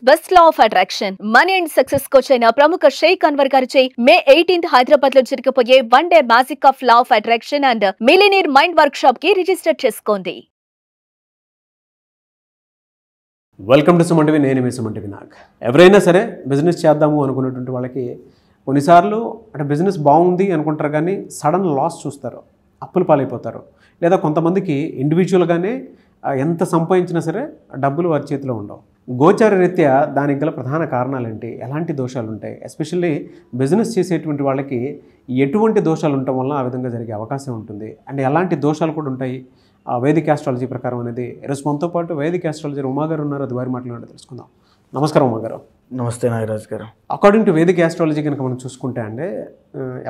Best law of attraction money and success coach అయిన ప్రముఖ షేక్ అన్వర్ గారిచే మే 18th హైదరాబాద్ లో జరగబోయే 1 day magic of law of attraction and millionaire mind work shop కి register చేసుకోండి. Welcome to Suman TV. నేను మీ సుమన్ టీవీ నాగ్. ఎవరైనా సరే బిజినెస్ చేద్దాము అనుకున్నటువంటి వాళ్ళకి కొన్నిసార్లు అంటే బిజినెస్ బాగుంది అనుకుంటారు, కానీ సడన్ లాస్ చూస్తారు, అప్పులు పాలైపోతారు. లేదా కొంతమందికి ఇండివిజువల్గానే ఎంత సంపాదించినా సరే డబ్బులు వారి చేతిలో ఉండవు. గోచార రీత్యా దానికి గల ప్రధాన కారణాలు ఏంటి, ఎలాంటి దోషాలు ఉంటాయి, ఎస్పెషల్లీ బిజినెస్ చేసేటువంటి వాళ్ళకి ఎటువంటి దోషాలు ఉండటం వల్ల ఆ విధంగా జరిగే అవకాశం ఉంటుంది, అండ్ ఎలాంటి దోషాలు కూడా ఉంటాయి వేదిక్ ఆస్ట్రాలజీ ప్రకారం అనేది. ఈరోజు మనతో పాటు వేదిక్ ఆస్ట్రాలజీ ఉమా గారు ఉన్నారు, అది వారి మాటలు తెలుసుకుందాం. నమస్కారం ఉమా గారు. నమస్తే నాగరాజ్ గారు. అకార్డింగ్ టు వేదిక్ ఆస్ట్రాలజీ కనుక మనం చూసుకుంటే అంటే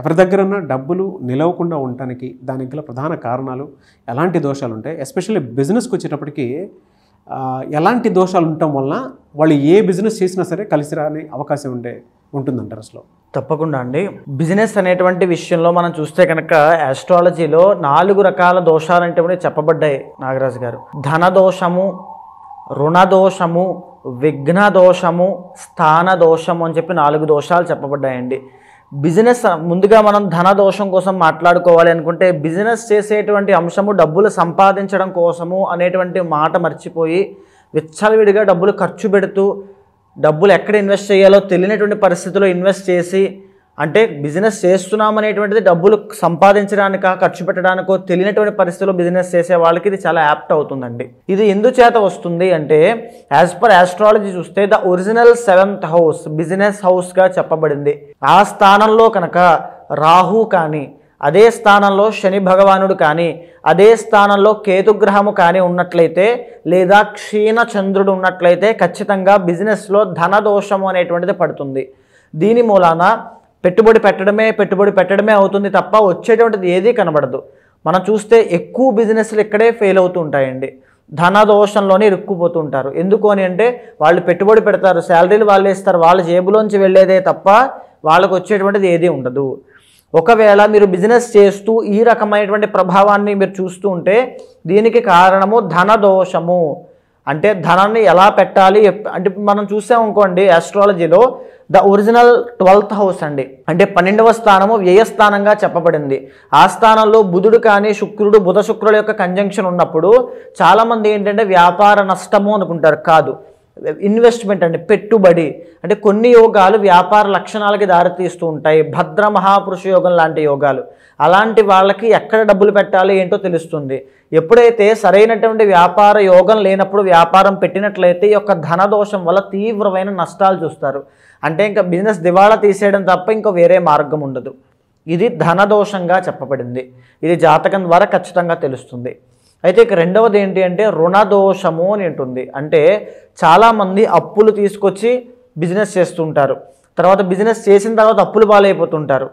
ఎవరి దగ్గరన్నా డబ్బులు నిలవకుండా ఉండటానికి దానికి గల ప్రధాన కారణాలు ఎలాంటి దోషాలు ఉంటాయి, ఎస్పెషల్లీ బిజినెస్కి వచ్చేటప్పటికి ఎలాంటి దోషాలు ఉండటం వలన వాళ్ళు ఏ బిజినెస్ చేసినా సరే కలిసి రాని అవకాశం ఉంటుందంటారు అసలు? తప్పకుండా అండి. బిజినెస్ అనేటువంటి విషయంలో మనం చూస్తే కనుక ఆస్ట్రాలజీలో 4 రకాల దోషాలు అంటే చెప్పబడ్డాయి నాగరాజు గారు. ధన దోషము, రుణ దోషము, విఘ్న దోషము, స్థాన దోషము అని చెప్పి 4 దోషాలు చెప్పబడ్డాయండి. బిజినెస్ ముందుగా మనం ధన దోషం కోసం మాట్లాడుకోవాలి అనుకుంటే, బిజినెస్ చేసేటువంటి అంశము డబ్బులు సంపాదించడం కోసము అనేటువంటి మాట మర్చిపోయి విచ్చలవిడిగా డబ్బులు ఖర్చు పెడుతూ డబ్బులు ఎక్కడ ఇన్వెస్ట్ చేయాలో తెలియనటువంటి పరిస్థితుల్లో ఇన్వెస్ట్ చేసి, అంటే బిజినెస్ చేస్తున్నామనేటువంటిది డబ్బులు సంపాదించడానికా ఖర్చు పెట్టడానికో తెలియనటువంటి పరిస్థితుల్లో బిజినెస్ చేసే వాళ్ళకి ఇది చాలా యాప్ట్ అవుతుందండి. ఇది ఎందుచేత వస్తుంది అంటే, యాజ్ పర్ ఆస్ట్రాలజీ చూస్తే the original 7th house business హౌస్గా చెప్పబడింది. ఆ స్థానంలో కనుక రాహు కానీ, అదే స్థానంలో శని భగవానుడు కానీ, అదే స్థానంలో కేతుగ్రహము కానీ ఉన్నట్లయితే, లేదా క్షీణ చంద్రుడు ఉన్నట్లయితే ఖచ్చితంగా బిజినెస్లో ధన దోషము అనేటువంటిది పడుతుంది. దీని మూలాన పెట్టుబడి పెట్టడమే అవుతుంది తప్ప వచ్చేటువంటిది ఏదీ కనబడదు. మనం చూస్తే ఎక్కువ బిజినెస్లు ఇక్కడే ఫెయిల్ అవుతూ ఉంటాయండి. ధన దోషంలోనే ఇరుక్కుపోతూ ఉంటారు. ఎందుకు అని అంటే, వాళ్ళు పెట్టుబడి పెడతారు, శాలరీలు వాళ్ళు ఇస్తారు, వాళ్ళ జేబులోంచి వెళ్ళేదే తప్ప వాళ్ళకు వచ్చేటువంటిది ఏదీ ఉండదు. ఒకవేళ మీరు బిజినెస్ చేస్తూ ఈ రకమైనటువంటి ప్రభావాన్ని మీరు చూస్తూ ఉంటే దీనికి కారణము ధన దోషము. అంటే ధనాన్ని ఎలా పెట్టాలి అంటే మనం చూసామనుకోండి, ఆస్ట్రాలజీలో ద ఒరిజినల్ 12th హౌస్ అండి, అంటే 12వ స్థానము వ్యయస్థానంగా చెప్పబడింది. ఆ స్థానంలో బుధుడు కానీ శుక్రుడు, బుధ శుక్రుల యొక్క కంజంక్షన్ ఉన్నప్పుడు చాలామంది ఏంటంటే వ్యాపార నష్టము అనుకుంటారు. కాదు, ఇన్వెస్ట్మెంట్ అండి, పెట్టుబడి. అంటే కొన్ని యోగాలు వ్యాపార లక్షణాలకి దారితీస్తూ ఉంటాయి. భద్ర మహాపురుష యోగం లాంటి యోగాలు, అలాంటి వాళ్ళకి ఎక్కడ డబ్బులు పెట్టాలి ఏంటో తెలుస్తుంది. ఎప్పుడైతే సరైనటువంటి వ్యాపార యోగం లేనప్పుడు వ్యాపారం పెట్టినట్లయితే ఈ యొక్క ధనదోషం వల్ల తీవ్రమైన నష్టాలు చూస్తారు. అంటే ఇంకా బిజినెస్ దివాళా తీసేయడం తప్ప ఇంకా వేరే మార్గం ఉండదు. ఇది ధనదోషంగా చెప్పబడింది. ఇది జాతకం ద్వారా ఖచ్చితంగా తెలుస్తుంది. అయితే ఇక రెండవది ఏంటి అంటే రుణదోషము అని ఉంటుంది. అంటే చాలామంది అప్పులు తీసుకొచ్చి బిజినెస్ చేస్తుంటారు, తర్వాత బిజినెస్ చేసిన తర్వాత అప్పులు పాలైపోతుంటారు.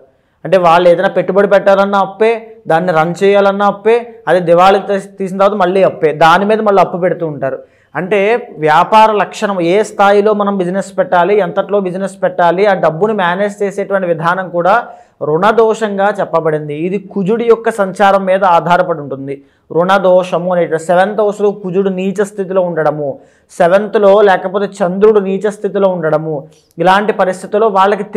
అంటే వాళ్ళు ఏదైనా పెట్టుబడి పెట్టాలన్నా అప్పే, దాన్ని రన్ చేయాలన్నా అప్పే, అది దివాళీ తీసిన తర్వాత మళ్ళీ అప్పే, దాని మీద మళ్ళీ అప్పు పెడుతూ ఉంటారు. అంటే వ్యాపార లక్షణం, ఏ స్థాయిలో మనం బిజినెస్ పెట్టాలి, ఎంతట్లో బిజినెస్ పెట్టాలి, ఆ డబ్బును మేనేజ్ చేసేటువంటి విధానం కూడా రుణదోషంగా చెప్పబడింది. ఇది కుజుడి యొక్క సంచారం మీద ఆధారపడి ఉంటుంది. రుణదోషము అనే 7th హౌస్లో కుజుడు నీచ స్థితిలో ఉండడము, 7thలో లేకపోతే చంద్రుడు నీచ స్థితిలో ఉండడము, ఇలాంటి పరిస్థితుల్లో వాళ్ళకి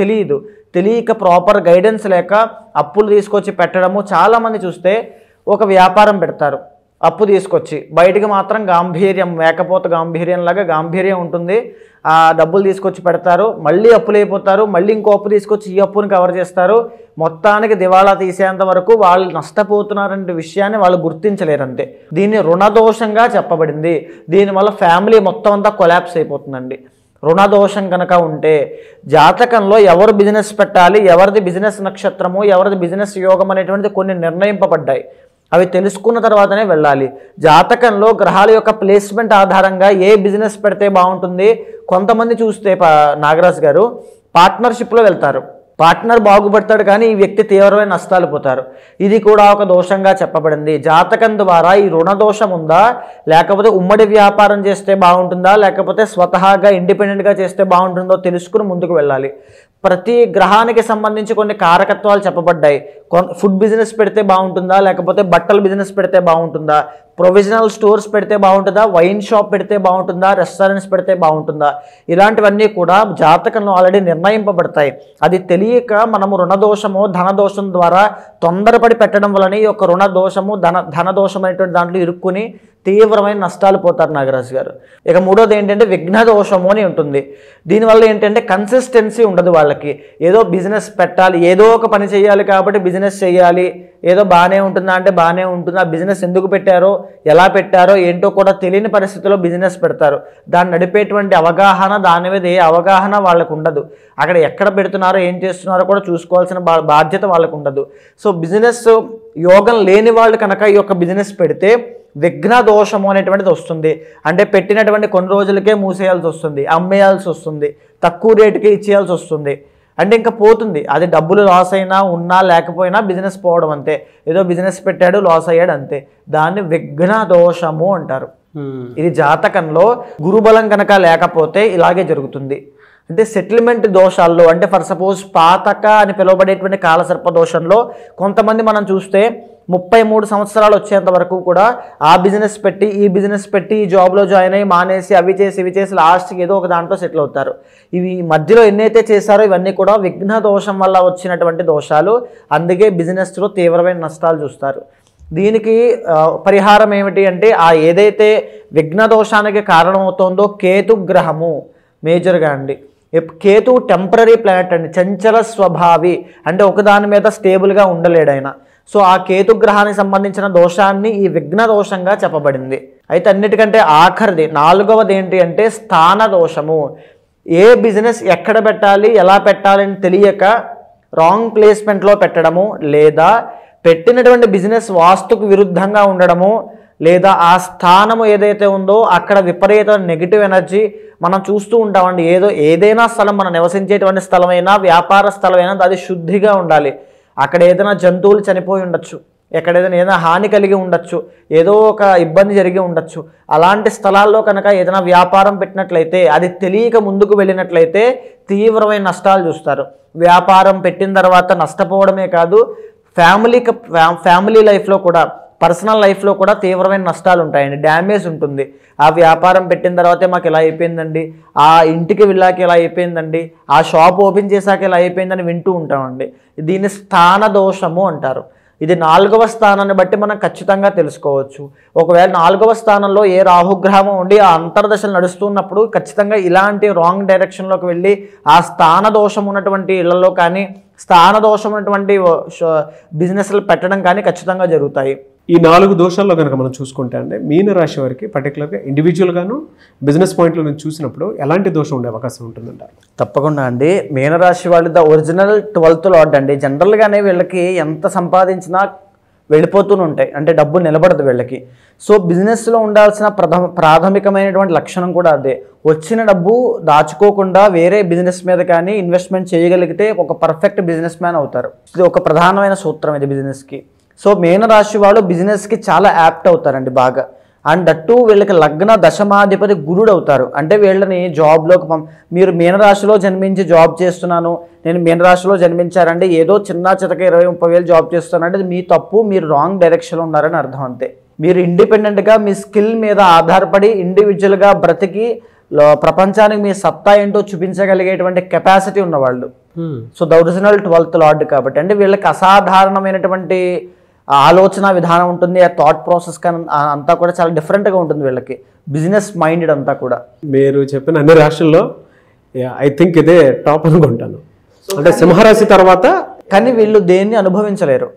తెలియక ప్రాపర్ గైడెన్స్ లేక అప్పులు తీసుకొచ్చి పెట్టడము. చాలామంది చూస్తే ఒక వ్యాపారం పెడతారు, అప్పు తీసుకొచ్చి బయటికి మాత్రం గాంభీర్యం, మేకపోత గాంభీర్యంలాగా గాంభీర్యం ఉంటుంది. ఆ డబ్బులు తీసుకొచ్చి పెడతారు, మళ్ళీ అప్పులు అయిపోతారు, మళ్ళీ ఇంకో అప్పు తీసుకొచ్చి ఈ అప్పుని కవర్ చేస్తారు. మొత్తానికి దివాళా తీసేంత వరకు వాళ్ళు నష్టపోతున్నారనే విషయాన్ని వాళ్ళు గుర్తించలేరంతే. దీన్ని రుణదోషంగా చెప్పబడింది. దీనివల్ల ఫ్యామిలీ మొత్తం అంతా కొలాప్స్ అయిపోతుందండి. రుణదోషం కనుక ఉంటే జాతకంలో ఎవరు బిజినెస్ పెట్టాలి, ఎవరిది బిజినెస్ నక్షత్రము, ఎవరిది బిజినెస్ యోగం అనేటువంటిది కొన్ని నిర్ణయింపబడ్డాయి. అవి తెలుసుకున్న తర్వాతనే వెళ్ళాలి. జాతకంలో గ్రహాల యొక్క ప్లేస్మెంట్ ఆధారంగా ఏ బిజినెస్ పెడితే బాగుంటుంది. కొంతమంది చూస్తే నాగరాజ్ గారు పార్ట్నర్షిప్లో వెళ్తారు, పార్ట్నర్ బాగుపడతాడు కానీ ఈ వ్యక్తి తీవ్రమైన నష్టాలు పోతారు. ఇది కూడా ఒక దోషంగా చెప్పబడింది. జాతకం ద్వారా ఈ రుణదోషం ఉందా, లేకపోతే ఉమ్మడి వ్యాపారం చేస్తే బాగుంటుందా, లేకపోతే స్వతహాగా ఇండిపెండెంట్గా చేస్తే బాగుంటుందో తెలుసుకుని ముందుకు వెళ్ళాలి. ప్రతి గ్రహానికి సంబంధించి కొన్ని కారకత్వాలు చెప్పబడ్డాయి. ఫుడ్ బిజినెస్ పెడితే బాగుంటుందా, లేకపోతే బట్టల బిజినెస్ పెడితే బాగుంటుందా, ప్రొవిజనల్ స్టోర్స్ పెడితే బాగుంటుందా, వైన్ షాప్ పెడితే బాగుంటుందా, రెస్టారెంట్స్ పెడితే బాగుంటుందా, ఇలాంటివన్నీ కూడా జాతకంలో ఆల్రెడీ నిర్ణయింపబడతాయి. అది తెలియక మనము రుణదోషము ధనదోషం ద్వారా తొందరపడి పెట్టడం వలన ఈ యొక్క రుణదోషము ధనదోషం అనేటువంటి దాంట్లో ఇరుక్కుని తీవ్రమైన నష్టాలు పోతారు నాగరాజు గారు. ఇక మూడోది ఏంటంటే విఘ్నదోషము అని ఉంటుంది. దీనివల్ల ఏంటంటే కన్సిస్టెన్సీ ఉండదు వాళ్ళకి. ఏదో బిజినెస్ పెట్టాలి, ఏదో ఒక పని చేయాలి కాబట్టి బిజినెస్ చేయాలి, ఏదో బాగానే ఉంటుందా అంటే బాగానే ఉంటుంది, ఆ బిజినెస్ ఎందుకు పెట్టారో ఎలా పెట్టారో ఏంటో కూడా తెలియని పరిస్థితిలో బిజినెస్ పెడతారు. దాన్ని నడిపేటువంటి అవగాహన, దాని మీద ఏ అవగాహన వాళ్ళకు ఉండదు. అక్కడ ఎక్కడ పెడుతున్నారో ఏం చేస్తున్నారో కూడా చూసుకోవాల్సిన బాధ్యత వాళ్ళకు ఉండదు. సో బిజినెస్ యోగం లేని వాళ్ళు కనుక ఈ యొక్క బిజినెస్ పెడితే విఘ్న దోషము అనేటువంటిది వస్తుంది. అంటే పెట్టినటువంటి కొన్ని రోజులకే మూసేయాల్సి వస్తుంది, అమ్మేయాల్సి వస్తుంది, తక్కువ రేటుకి ఇచ్చేయాల్సి వస్తుంది. అంటే ఇంకా పోతుంది. అది డబ్బులు లాస్ అయినా ఉన్నా లేకపోయినా బిజినెస్ పోవడం అంతే. ఏదో బిజినెస్ పెట్టాడు లాస్ అయ్యాడు అంతే. దాన్ని విఘ్న దోషము అంటారు. ఇది జాతకంలో గురుబలం కనుక లేకపోతే ఇలాగే జరుగుతుంది. అంటే సెటిల్మెంట్ దోషాల్లో, అంటే ఫర్ సపోజ్ పాతక అని పిలువబడేటువంటి కాలసర్ప దోషంలో కొంతమంది మనం చూస్తే 33 సంవత్సరాలు వచ్చేంత వరకు కూడా ఆ బిజినెస్ పెట్టి ఈ బిజినెస్ పెట్టి ఈ జాబ్లో జాయిన్ అయ్యి మానేసి అవి చేసి ఇవి చేసి లాస్ట్కి ఏదో ఒక దాంట్లో సెటిల్ అవుతారు. ఇవి మధ్యలో ఎన్నైతే చేశారో ఇవన్నీ కూడా విఘ్న దోషం వల్ల వచ్చినటువంటి దోషాలు. అందుకే బిజినెస్లో తీవ్రమైన నష్టాలు చూస్తారు. దీనికి పరిహారం ఏమిటి అంటే ఆ ఏదైతే విఘ్న దోషానికి కారణమవుతుందో కేతు గ్రహము మేజర్గా అండి. కేతు టెంపరీ ప్లానెట్ అండి, చంచల స్వభావి, అంటే ఒకదాని మీద స్టేబుల్గా ఉండలేడు ఆయన. సో ఆ కేతు గ్రహానికి సంబంధించిన దోషాన్ని ఈ విఘ్న దోషంగా చెప్పబడింది. అయితే అన్నిటికంటే ఆఖరిది 4వది ఏంటి అంటే స్థాన దోషము. ఏ బిజినెస్ ఎక్కడ పెట్టాలి ఎలా పెట్టాలి అని తెలియక రాంగ్ ప్లేస్మెంట్లో పెట్టడము, లేదా పెట్టినటువంటి బిజినెస్ వాస్తుకు విరుద్ధంగా ఉండడము, లేదా ఆ స్థానము ఏదైతే ఉందో అక్కడ విపరీత నెగిటివ్ ఎనర్జీ మనం చూస్తూ ఉంటామండి. ఏదైనా స్థలం, మనం నివసించేటువంటి స్థలమైనా వ్యాపార స్థలమైనా అది శుద్ధిగా ఉండాలి. అక్కడ ఏదైనా జంతువులు చనిపోయి ఉండొచ్చు, ఎక్కడ ఏదైనా హాని కలిగి ఉండొచ్చు, ఏదో ఒక ఇబ్బంది జరిగి ఉండొచ్చు. అలాంటి స్థలాల్లో కనుక ఏదైనా వ్యాపారం పెట్టినట్లయితే, అది తెలియక ముందుకు వెళ్ళినట్లయితే తీవ్రమైన నష్టాలు చూస్తారు. వ్యాపారం పెట్టిన తర్వాత నష్టపోవడమే కాదు, ఫ్యామిలీ లైఫ్లో కూడా, పర్సనల్ లైఫ్లో కూడా తీవ్రమైన నష్టాలు ఉంటాయండి, డ్యామేజ్ ఉంటుంది. ఆ వ్యాపారం పెట్టిన తర్వాతే మాకు ఇలా అయిపోయిందండి, ఆ ఇంటికి వెళ్ళాక ఇలా అయిపోయిందండి, ఆ షాప్ ఓపెన్ చేశాక ఇలా అయిపోయిందని వింటూ ఉంటామండి. దీన్ని స్థాన దోషము అంటారు. ఇది 4వ స్థానాన్ని బట్టి మనం ఖచ్చితంగా తెలుసుకోవచ్చు. ఒకవేళ 4వ స్థానంలో ఏ రాహుగ్రహం ఉండి ఆ అంతర్దశలు నడుస్తున్నప్పుడు ఖచ్చితంగా ఇలాంటి రాంగ్ డైరెక్షన్లోకి వెళ్ళి ఆ స్థాన దోషం ఉన్నటువంటి ఇళ్లలో కానీ, స్థాన దోషం ఉన్నటువంటి బిజినెస్లు పెట్టడం కానీ ఖచ్చితంగా జరుగుతాయి. ఈ 4 దోషాల్లో కనుక మనం చూసుకుంటే అంటే మీనరాశి వారికి పర్టికులర్గా ఇండివిజువల్గాను బిజినెస్ పాయింట్లో నుంచి చూసినప్పుడు ఎలాంటి దోషం ఉండే అవకాశం ఉంటుందంటారు? తప్పకుండా అండి. మీనరాశి వాళ్ళు ద ఒరిజినల్ 12th లార్డ్ అండి. జనరల్గానే వీళ్ళకి ఎంత సంపాదించినా వెళ్ళిపోతూనే ఉంటాయి, అంటే డబ్బు నిలబడదు వీళ్ళకి. సో బిజినెస్లో ఉండాల్సిన ప్రాథమికమైనటువంటి లక్షణం కూడా అదే. వచ్చిన డబ్బు దాచుకోకుండా వేరే బిజినెస్ మీద కానీ ఇన్వెస్ట్మెంట్ చేయగలిగితే ఒక పర్ఫెక్ట్ బిజినెస్ మ్యాన్ అవుతారు. ఇది ఒక ప్రధానమైన సూత్రం ఇది బిజినెస్కి. సో మీనరాశి వాళ్ళు బిజినెస్కి చాలా యాప్ట్ అవుతారండి బాగా. అండ్ దట్టు వీళ్ళకి లగ్న దశమాధిపతి గురుడు అవుతారు. అంటే వీళ్ళని జాబ్లోకి మీరు మీనరాశిలో జన్మించి జాబ్ చేస్తున్నాను, నేను మీనరాశిలో జన్మించారండి, ఏదో చిన్న చితక 20-30 జాబ్ చేస్తున్నానంటే అది మీ తప్పు, మీరు రాంగ్ డైరెక్షన్లో ఉన్నారని అర్థం అంతే. మీరు ఇండిపెండెంట్గా మీ స్కిల్ మీద ఆధారపడి ఇండివిజువల్గా బ్రతికి ప్రపంచానికి మీ సత్తా ఏంటో చూపించగలిగేటువంటి కెపాసిటీ ఉన్నవాళ్ళు. So the original 12th lord కాబట్టి అంటే వీళ్ళకి అసాధారణమైనటువంటి ఆలోచన విధానం ఉంటుంది. ఆ థాట్ ప్రాసెస్ కానీ అంతా కూడా చాలా డిఫరెంట్గా ఉంటుంది వీళ్ళకి. బిజినెస్ మైండెడ్ అంతా కూడా. మీరు చెప్పిన అన్ని రాశుల్లో ఐ థింక్ ఇదే టాప్ అనుకుంటాను. అంటే సింహరాశి తర్వాత కానీ వీళ్ళు దేన్ని అనుభవించలేరు.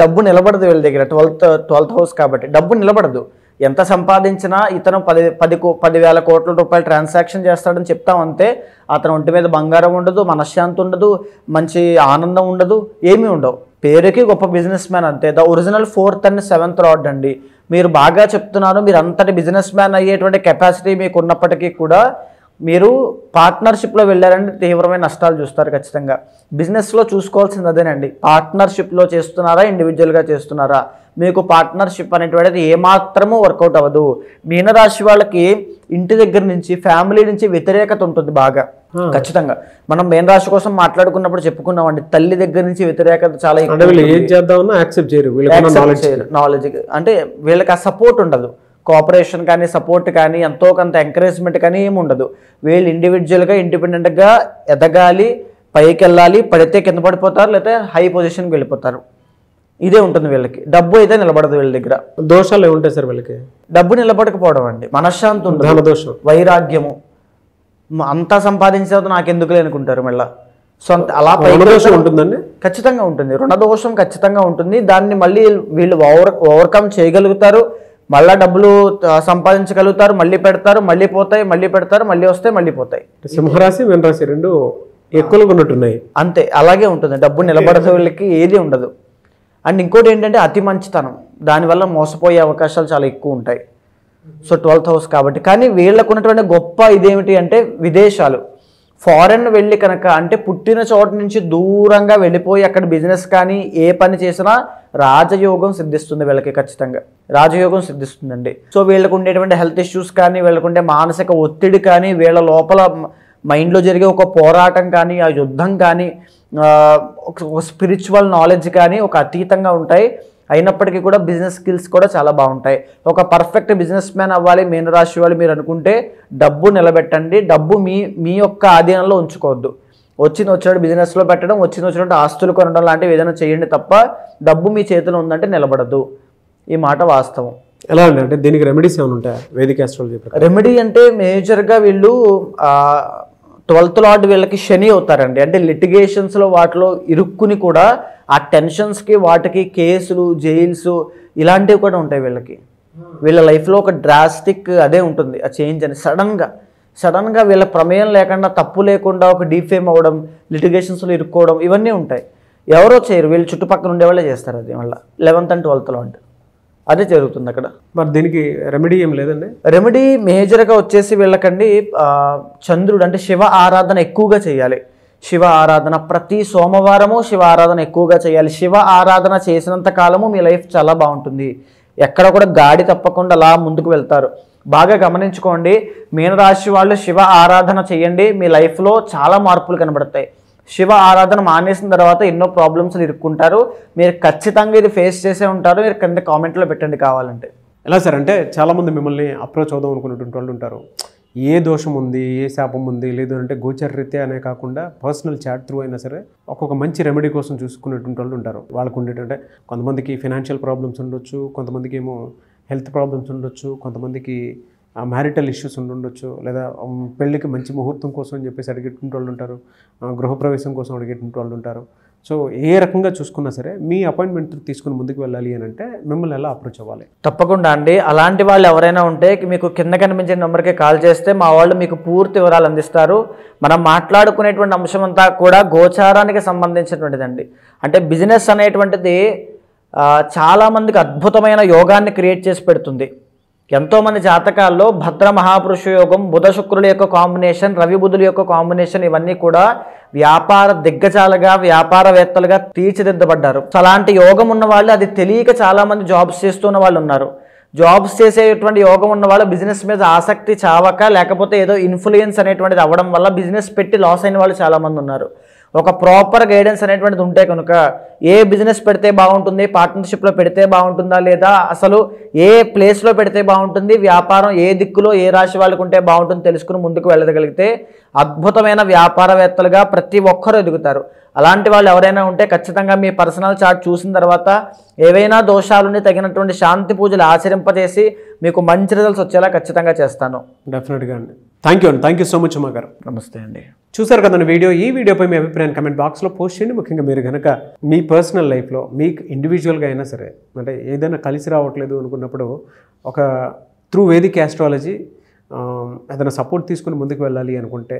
డబ్బు నిలబడదు వీళ్ళ దగ్గర. 12th హౌస్ కాబట్టి డబ్బు నిలబడదు. ఎంత సంపాదించినా ఇతను 10,000 కోట్ల రూపాయలు ట్రాన్సాక్షన్ చేస్తాడని చెప్తామంతే. అతను ఒంటి మీద బంగారం ఉండదు, మనశ్శాంతి ఉండదు, మంచి ఆనందం ఉండదు, ఏమీ ఉండవు. పేరుకి గొప్ప బిజినెస్ మ్యాన్ అంతే. The original 4th and 7th lord అండి. మీరు బాగా చెప్తున్నారు, మీరు అంతటి బిజినెస్ మ్యాన్ అయ్యేటువంటి కెపాసిటీ మీకు ఉన్నప్పటికీ కూడా మీరు పార్ట్నర్షిప్లో వెళ్ళారంటే తీవ్రమైన నష్టాలు చూస్తారు ఖచ్చితంగా. బిజినెస్లో చూసుకోవాల్సింది అదేనండి. పార్ట్నర్షిప్లో చేస్తున్నారా, ఇండివిజువల్గా చేస్తున్నారా? మీకు పార్ట్నర్షిప్ అనేటువంటిది ఏమాత్రమూ వర్కౌట్ అవ్వదు. మీనరాశి వాళ్ళకి ఇంటి దగ్గర నుంచి, ఫ్యామిలీ నుంచి వ్యతిరేకత ఉంటుంది బాగా. ఖచ్చితంగా మనం మేన రాశి కోసం మాట్లాడుకున్నప్పుడు చెప్పుకున్నామండి, తల్లి దగ్గర నుంచి వ్యతిరేకత చాలా నాలెడ్జ్, అంటే వీళ్ళకి ఆ సపోర్ట్ ఉండదు, కోఆపరేషన్ కానీ సపోర్ట్ కానీ ఎంతో కొంత ఎంకరేజ్మెంట్ కానీ ఏమి ఉండదు. వీళ్ళు ఇండివిజువల్గా ఇండిపెండెంట్గా ఎదగాలి, పైకి వెళ్ళాలి, పడితే కింద పడిపోతారు, లేకపోతే హై పొజిషన్కి వెళ్ళిపోతారు. ఇదే ఉంటుంది వీళ్ళకి. డబ్బు అయితే నిలబడదు వీళ్ళ దగ్గర. దోషాలు ఏముంటాయి సార్ వీళ్ళకి? డబ్బు నిలబడకపోవడం అండి, మనశ్శాంతి ఉండదు, వైరాగ్యము, అంతా సంపాదించే నాకెందుకులే అనుకుంటారు మళ్ళీ. సో అలా ఉంటుందండి, ఖచ్చితంగా ఉంటుంది. రుణదోషం ఖచ్చితంగా ఉంటుంది. దాన్ని మళ్ళీ వీళ్ళు ఓవర్కమ్ చేయగలుగుతారు, మళ్ళీ డబ్బులు సంపాదించగలుగుతారు, మళ్ళీ పెడతారు, మళ్ళీ పోతాయి, మళ్ళీ పెడతారు, మళ్ళీ వస్తాయి, మళ్ళీ పోతాయి. సింహరాశి మీన రాశి రెండు ఎక్కువగా ఉన్నట్టున్నాయి. అంతే, అలాగే ఉంటుంది. డబ్బు నిలబడదు వీళ్ళకి, ఏది ఉండదు. అండ్ ఇంకోటి ఏంటంటే అతి మంచితనం, దానివల్ల మోసపోయే అవకాశాలు చాలా ఎక్కువ ఉంటాయి. సో 12th హౌస్ కాబట్టి. కానీ వీళ్ళకు ఉన్నటువంటి గొప్ప ఇదేమిటి అంటే విదేశాలు, ఫారెన్ వెళ్ళి కనుక, అంటే పుట్టిన చోట నుంచి దూరంగా వెళ్ళిపోయి అక్కడ బిజినెస్ కానీ ఏ పని చేసినా రాజయోగం సిద్ధిస్తుంది వీళ్ళకి, ఖచ్చితంగా రాజయోగం సిద్ధిస్తుందండి. సో వీళ్ళకు ఉండేటువంటి హెల్త్ ఇష్యూస్ కానీ, వీళ్ళకుండే మానసిక ఒత్తిడి కానీ, వీళ్ళ లోపల మైండ్లో జరిగే ఒక పోరాటం కానీ, ఆ యుద్ధం కానీ, ఒక స్పిరిచువల్ నాలెడ్జ్ కానీ ఒక అతీతంగా ఉంటాయి. అయినప్పటికీ కూడా బిజినెస్ స్కిల్స్ కూడా చాలా బాగుంటాయి. ఒక పర్ఫెక్ట్ బిజినెస్ మ్యాన్ అవ్వాలి మీనరాశి వాళ్ళు మీరు అనుకుంటే డబ్బు నిలబెట్టండి. డబ్బు మీ యొక్క ఆధీనంలో ఉంచుకోవద్దు. వచ్చినట్టు బిజినెస్లో పెట్టడం, వచ్చినట్టు ఆస్తులు కొనడం లాంటివి ఏదైనా చేయండి తప్ప డబ్బు మీ చేతిలో ఉందంటే నిలబడదు. ఈ మాట వాస్తవం. ఎలా అంటే దీనికి రెమెడీస్ ఏమైనా ఉంటాయా వేదిక ఆస్ట్రాలజీ ప్రకారం? రెమెడీ అంటే మేజర్గా వీళ్ళు 12th లార్డ్ వీళ్ళకి శని అవుతారండి. అంటే లిటిగేషన్స్లో వాటిలో ఇరుక్కుని కూడా ఆ టెన్షన్స్కి వాటికి కేసులు, జైల్స్ ఇలాంటివి కూడా ఉంటాయి వీళ్ళకి. వీళ్ళ లైఫ్లో ఒక డ్రాస్టిక్ అదే ఉంటుంది, ఆ చేంజ్ అని సడన్గా వీళ్ళ ప్రమేయం లేకుండా, తప్పు లేకుండా ఒక డీఫేమ్ అవ్వడం, లిటిగేషన్స్లో ఇరుక్కోవడం ఇవన్నీ ఉంటాయి. ఎవరో చేయరు, వీళ్ళు చుట్టుపక్కల ఉండేవాళ్ళే చేస్తారు. అది మళ్ళీ 11th and 12th లార్డ్ అదే జరుగుతుంది అక్కడ. మరి దీనికి రెమెడీ ఏం లేదండి? రెమెడీ మేజర్గా వచ్చేసి వీళ్ళకండి చంద్రుడు అంటే శివ ఆరాధన ఎక్కువగా చేయాలి. శివ ఆరాధన ప్రతి సోమవారము శివ ఆరాధన ఎక్కువగా చేయాలి. శివ ఆరాధన చేసినంత కాలము మీ లైఫ్ చాలా బాగుంటుంది. ఎక్కడ కూడా గాడి తప్పకుండా అలా ముందుకు వెళ్తారు. బాగా గమనించుకోండి, మీనరాశి వాళ్ళు శివ ఆరాధన చేయండి, మీ లైఫ్లో చాలా మార్పులు కనబడతాయి. శివ ఆరాధన మానేసిన తర్వాత ఎన్నో ప్రాబ్లమ్స్లు ఇరుక్కుంటారు. మీరు ఖచ్చితంగా ఇది ఫేస్ చేసే ఉంటారు. మీరు కింద కామెంట్లో పెట్టండి కావాలంటే. ఎలా సార్ అంటే చాలామంది మిమ్మల్ని అప్రోచ్ అవుదాం అనుకున్నటువంటి వాళ్ళు ఉంటారు. ఏ దోషం ఉంది, ఏ శాపం ఉంది, లేదు అంటే గోచరరీత్యా అనే కాకుండా పర్సనల్ చాట్ త్రూ అయినా సరే ఒక్కొక్క మంచి రెమెడీ కోసం చూసుకునేటువంటి వాళ్ళు ఉంటారు. వాళ్ళకు ఉండేటంటే కొంతమందికి ఫైనాన్షియల్ ప్రాబ్లమ్స్ ఉండొచ్చు, కొంతమందికి ఏమో హెల్త్ ప్రాబ్లమ్స్ ఉండొచ్చు, కొంతమందికి మ్యారిటల్ ఇష్యూస్ ఉండొచ్చు, లేదా పెళ్ళికి మంచి ముహూర్తం కోసం అని చెప్పేసి అడిగేటువంటి వాళ్ళు ఉంటారు, గృహప్రవేశం కోసం అడిగేటువంటి వాళ్ళు ఉంటారు. సో ఏ రకంగా చూసుకున్నా సరే మీ అపాయింట్మెంట్ తీసుకుని ముందుకు వెళ్ళాలి అని అంటే మిమ్మల్ని ఎలా అప్రోచ్ అవ్వాలి? తప్పకుండా అండి. అలాంటి వాళ్ళు ఎవరైనా ఉంటే మీకు కింద కనిపించే నెంబర్కి కాల్ చేస్తే మా వాళ్ళు మీకు పూర్తి వివరాలు అందిస్తారు. మనం మాట్లాడుకునేటువంటి అంశం అంతా కూడా గోచారానికి సంబంధించినటువంటిదండి. అంటే బిజినెస్ అనేటువంటిది చాలామందికి అద్భుతమైన యోగాన్ని క్రియేట్ చేసి పెడుతుంది. ఎంతోమంది జాతకాల్లో భద్ర మహాపురుష యోగం, బుధ శుక్రుల యొక్క కాంబినేషన్, రవి బుధుల యొక్క కాంబినేషన్ ఇవన్నీ కూడా వ్యాపార దిగ్గజాలుగా, వ్యాపారవేత్తలుగా తీర్చిదిద్దబడ్డారు. అలాంటి యోగం ఉన్న వాళ్ళు అది తెలియక చాలామంది జాబ్స్ చేస్తున్న వాళ్ళు ఉన్నారు. జాబ్స్ చేసేటువంటి యోగం ఉన్న వాళ్ళు బిజినెస్ మీద ఆసక్తి చావక, లేకపోతే ఏదో ఇన్ఫ్లుయెన్స్ అనేటువంటిది అవ్వడం వల్ల బిజినెస్ పెట్టి లాస్ అయిన వాళ్ళు చాలామంది ఉన్నారు. ఒక ప్రాపర్ గైడెన్స్ అనేటువంటిది ఉంటే కనుక ఏ బిజినెస్ పెడితే బాగుంటుంది, పార్ట్నర్షిప్లో పెడితే బాగుంటుందా, లేదా అసలు ఏ ప్లేస్లో పెడితే బాగుంటుంది, వ్యాపారం ఏ దిక్కులో ఏ రాశి వాళ్ళకు ఉంటే బాగుంటుంది తెలుసుకుని ముందుకు వెళ్ళగలిగితే అద్భుతమైన వ్యాపారవేత్తలుగా ప్రతి ఒక్కరూ ఎదుగుతారు. అలాంటి వాళ్ళు ఎవరైనా ఉంటే ఖచ్చితంగా మీ పర్సనల్ చార్ట్ చూసిన తర్వాత ఏవైనా దోషాలుని తగినటువంటి శాంతి పూజలు ఆచరింపజేసి మీకు మంచి రిజల్ట్స్ వచ్చేలా ఖచ్చితంగా చేస్తాను. డెఫినెట్గా అండి. Thank you so much Uma గారు. నమస్తే అండి. చూసారు కదండి వీడియో. ఈ వీడియోపై మీ అభిప్రాయాన్ని కమెంట్ బాక్స్లో పోస్ట్ చేయండి. ముఖ్యంగా మీరు కనుక మీ పర్సనల్ లైఫ్లో మీకు ఇండివిజువల్గా అయినా సరే అంటే ఏదైనా కలిసి రావట్లేదు అనుకున్నప్పుడు ఒక త్రూ వేదిక్ ఆస్ట్రాలజీ ఏదైనా సపోర్ట్ తీసుకుని ముందుకు వెళ్ళాలి అనుకుంటే,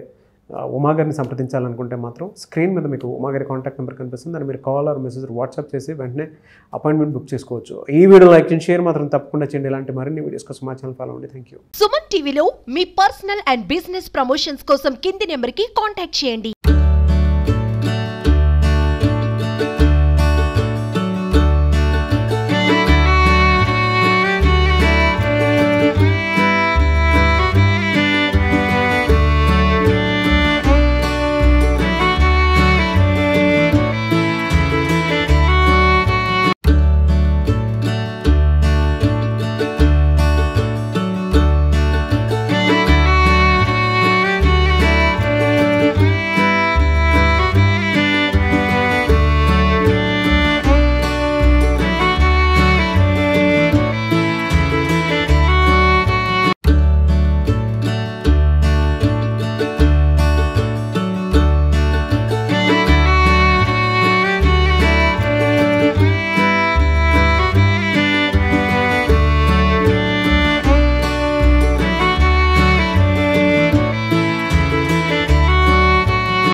ఉమా గారిని సంప్రదించాలనుకుంటే మాత్రం స్క్రీన్ మీద మీకు ఉమా గారి కాంటాక్ట్ నెంబర్ కనిపిస్తుంది. దాన్ని మీరు కాల్ ఆర్ మెసేజ్ వాట్సాప్ చేసి వెంటనే అపాయింట్మెంట్ బుక్ చేసుకోవచ్చు. ఈ వీడియో లైక్ చేయండి, షేర్ మాత్రం తప్పకుండా చేయండి. ఇలాంటి మరిన్ని వీడియోస్ కోసం మా ఛానల్ ఫాలో అవ్వండి. Thank you. సుమన్ టీవీలో మీ పర్సనల్ అండ్ బిజినెస్ ప్రమోషన్స్ కోసం కింది నెంబర్కి కాంటాక్ట్ చేయండి.